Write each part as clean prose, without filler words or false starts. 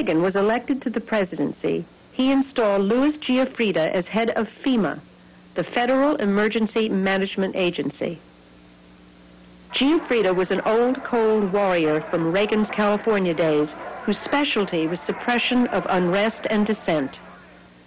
Reagan was elected to the presidency, he installed Louis Giuffrida as head of FEMA, the Federal Emergency Management Agency. Giuffrida was an old cold warrior from Reagan's California days whose specialty was suppression of unrest and dissent.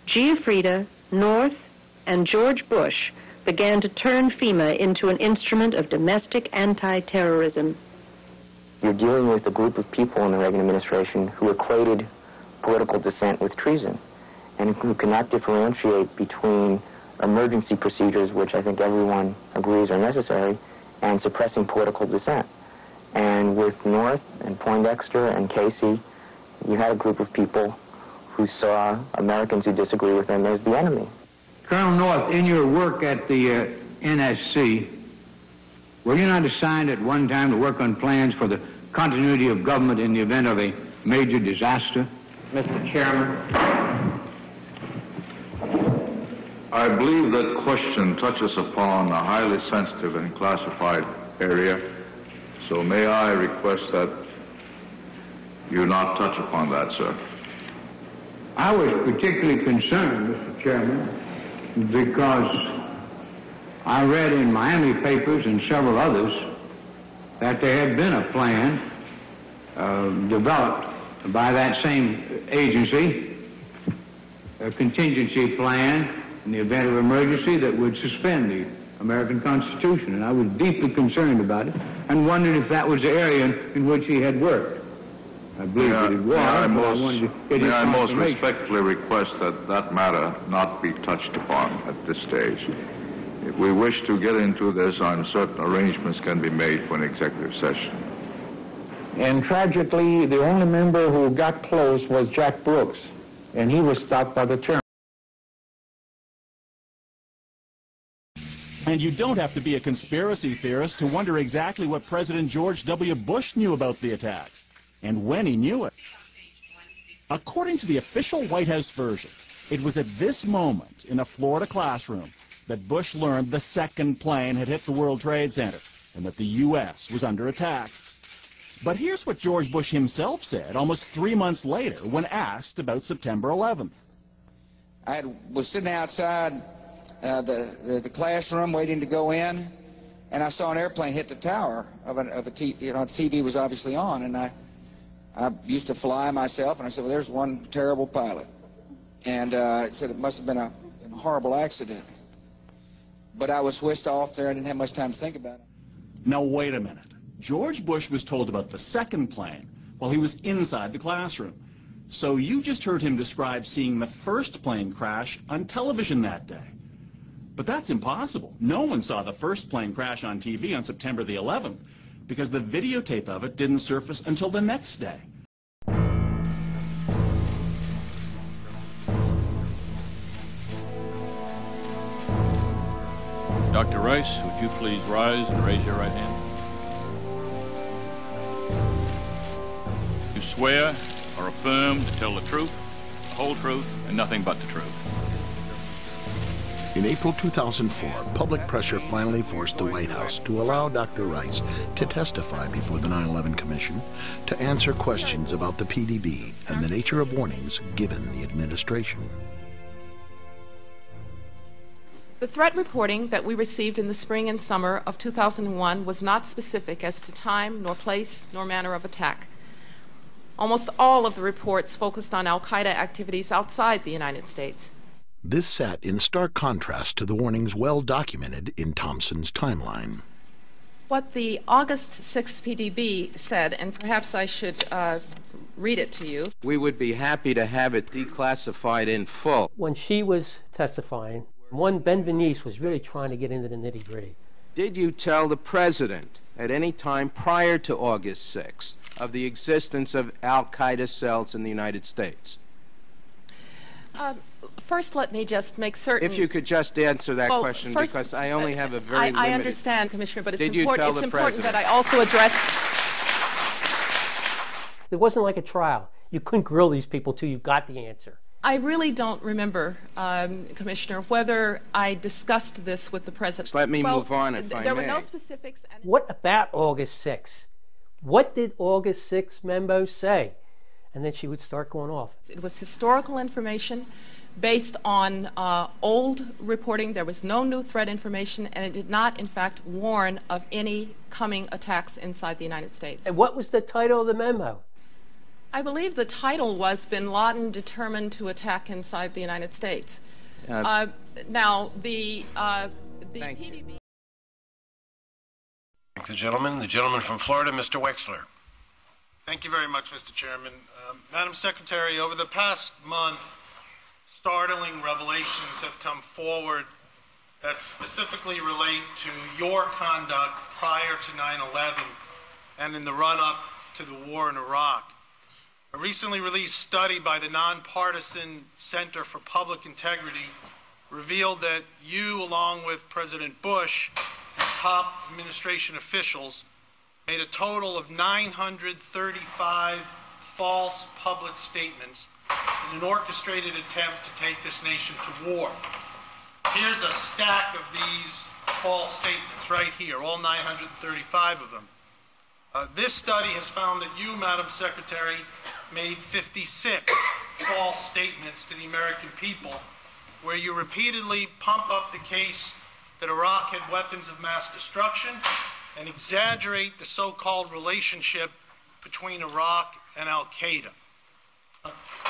Giuffrida, North, and George Bush began to turn FEMA into an instrument of domestic anti-terrorism. You're dealing with a group of people in the Reagan administration who equated political dissent with treason and who cannot differentiate between emergency procedures, which I think everyone agrees are necessary, and suppressing political dissent. And with North and Poindexter and Casey, you had a group of people who saw Americans who disagree with them as the enemy. Colonel North, in your work at the NSC, were you not assigned at one time to work on plans for the continuity of government in the event of a major disaster? Mr. Chairman. I believe that question touches upon a highly sensitive and classified area, so may I request that you not touch upon that, sir. I was particularly concerned, Mr. Chairman, because I read in Miami papers and several others that there had been a plan developed by that same agency, a contingency plan in the event of emergency that would suspend the American Constitution. And I was deeply concerned about it and wondered if that was the area in which he had worked. I believe that it was, may I most respectfully request that that matter not be touched upon at this stage. If we wish to get into this, certain arrangements can be made for an executive session. And tragically, the only member who got close was Jack Brooks, and he was stopped by the chairman. And you don't have to be a conspiracy theorist to wonder exactly what President George W. Bush knew about the attack, and when he knew it. According to the official White House version, it was at this moment in a Florida classroom that Bush learned the second plane had hit the World Trade Center and that the U.S. was under attack. But here's what George Bush himself said almost 3 months later when asked about September 11th. I was sitting outside the classroom waiting to go in, and I saw an airplane hit the tower of a TV. You know, the TV was obviously on, and I used to fly myself, and I said, well, there's one terrible pilot. And I said it must have been a horrible accident. But I was whisked off there. I didn't have much time to think about it. Now, wait a minute. George Bush was told about the second plane while he was inside the classroom. So you just heard him describe seeing the first plane crash on television that day. But that's impossible. No one saw the first plane crash on TV on September the 11th because the videotape of it didn't surface until the next day. Dr. Rice, would you please rise and raise your right hand? You swear or affirm to tell the truth, the whole truth, and nothing but the truth. In April 2004, public pressure finally forced the White House to allow Dr. Rice to testify before the 9/11 Commission to answer questions about the PDB and the nature of warnings given the administration. The threat reporting that we received in the spring and summer of 2001 was not specific as to time, nor place, nor manner of attack. Almost all of the reports focused on al-Qaeda activities outside the United States. This sat in stark contrast to the warnings well documented in Thompson's timeline. What the August 6th PDB said, and perhaps I should read it to you. We would be happy to have it declassified in full. When she was testifying, one Ben Venice was really trying to get into the nitty-gritty. Did you tell the President at any time prior to August 6th of the existence of al-Qaeda cells in the United States? First, let me just make certain. If you could just answer that question, first, because I only have a very limited... I understand, Commissioner, but it's Did you tell the important President? that I also address... It wasn't like a trial. You couldn't grill these people till you got the answer. I really don't remember, Commissioner, whether I discussed this with the President. Just let me move on, if I may. There were no specifics. What about August 6th? What did August 6th memo say? and then she would start going off. It was historical information based on old reporting. There was no new threat information, and it did not, in fact, warn of any coming attacks inside the United States. And what was the title of the memo? I believe the title was Bin Laden Determined to Attack Inside the United States. Now, the PDB... Thank the gentleman. The gentleman from Florida, Mr. Wexler. Thank you very much, Mr. Chairman. Madam Secretary, over the past month, startling revelations have come forward that specifically relate to your conduct prior to 9/11 and in the run-up to the war in Iraq. A recently released study by the nonpartisan Center for Public Integrity revealed that you, along with President Bush and top administration officials, made a total of 935 false public statements in an orchestrated attempt to take this nation to war. Here's a stack of these false statements right here, all 935 of them. This study has found that you, Madam Secretary, made 56 false statements to the American people, where you repeatedly pump up the case that Iraq had weapons of mass destruction and exaggerate the so-called relationship between Iraq and Al-Qaeda.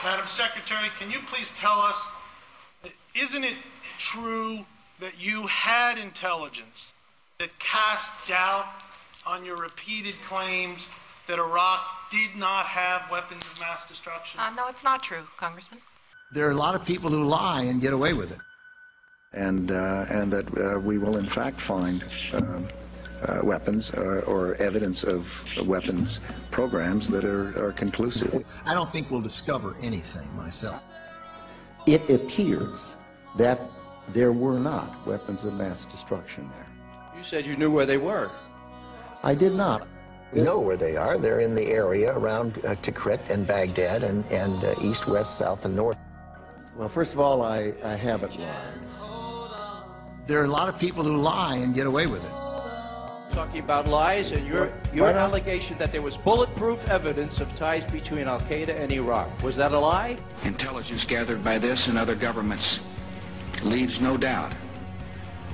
Madam Secretary, can you please tell us, isn't it true that you had intelligence that cast doubt on your repeated claims that Iraq did not have weapons of mass destruction? No, it's not true, Congressman. There are a lot of people who lie and get away with it. And that we will in fact find weapons or evidence of weapons programs that are conclusive. I don't think we'll discover anything myself. It appears that there were not weapons of mass destruction there. You said you knew where they were. I did not. We know where they are. They're in the area around Tikrit and Baghdad and east, west, south, and north. Well, first of all, I haven't lied. There are a lot of people who lie and get away with it. Talking about lies and your allegation that there was bulletproof evidence of ties between Al-Qaeda and Iraq. Was that a lie? Intelligence gathered by this and other governments leaves no doubt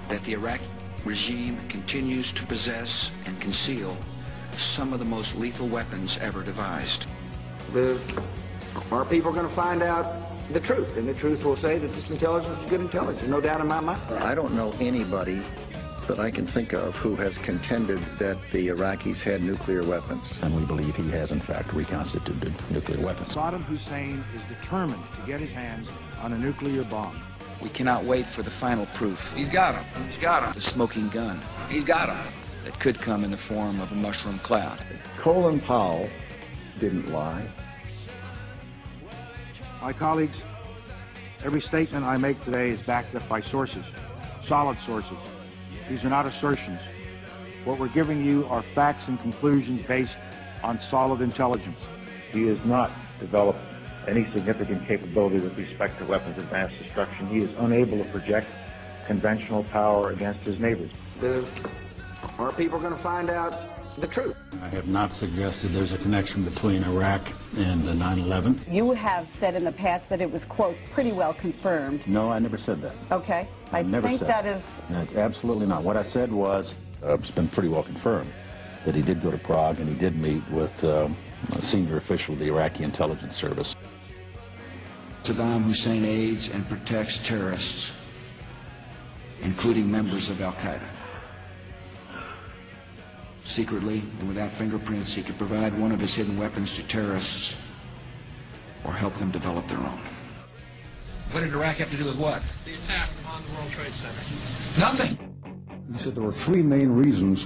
that the Iraqi regime continues to possess and conceal some of the most lethal weapons ever devised. Our people are going to find out the truth, and the truth will say that this intelligence is good intelligence, no doubt in my mind. I don't know anybody that I can think of who has contended that the Iraqis had nuclear weapons. And we believe he has, in fact, reconstituted nuclear weapons. Saddam Hussein is determined to get his hands on a nuclear bomb. We cannot wait for the final proof. He's got him. He's got him. The smoking gun. He's got him. That could come in the form of a mushroom cloud. Colin Powell didn't lie. My colleagues, every statement I make today is backed up by sources, solid sources. These are not assertions. What we're giving you are facts and conclusions based on solid intelligence. He has not developed any significant capability with respect to weapons of mass destruction. He is unable to project conventional power against his neighbors. Our people are going to find out the truth. I have not suggested there's a connection between Iraq and 9/11. You have said in the past that it was, quote, pretty well confirmed. No, I never said that. Okay. I never think said that is... No, it's absolutely not. What I said was, it's been pretty well confirmed that he did go to Prague and he did meet with a senior official of the Iraqi intelligence service. Saddam Hussein aids and protects terrorists, including members of Al-Qaeda. Secretly and without fingerprints, he could provide one of his hidden weapons to terrorists or help them develop their own. What did Iraq have to do with what? The attack on the World Trade Center. Nothing. He said there were three main reasons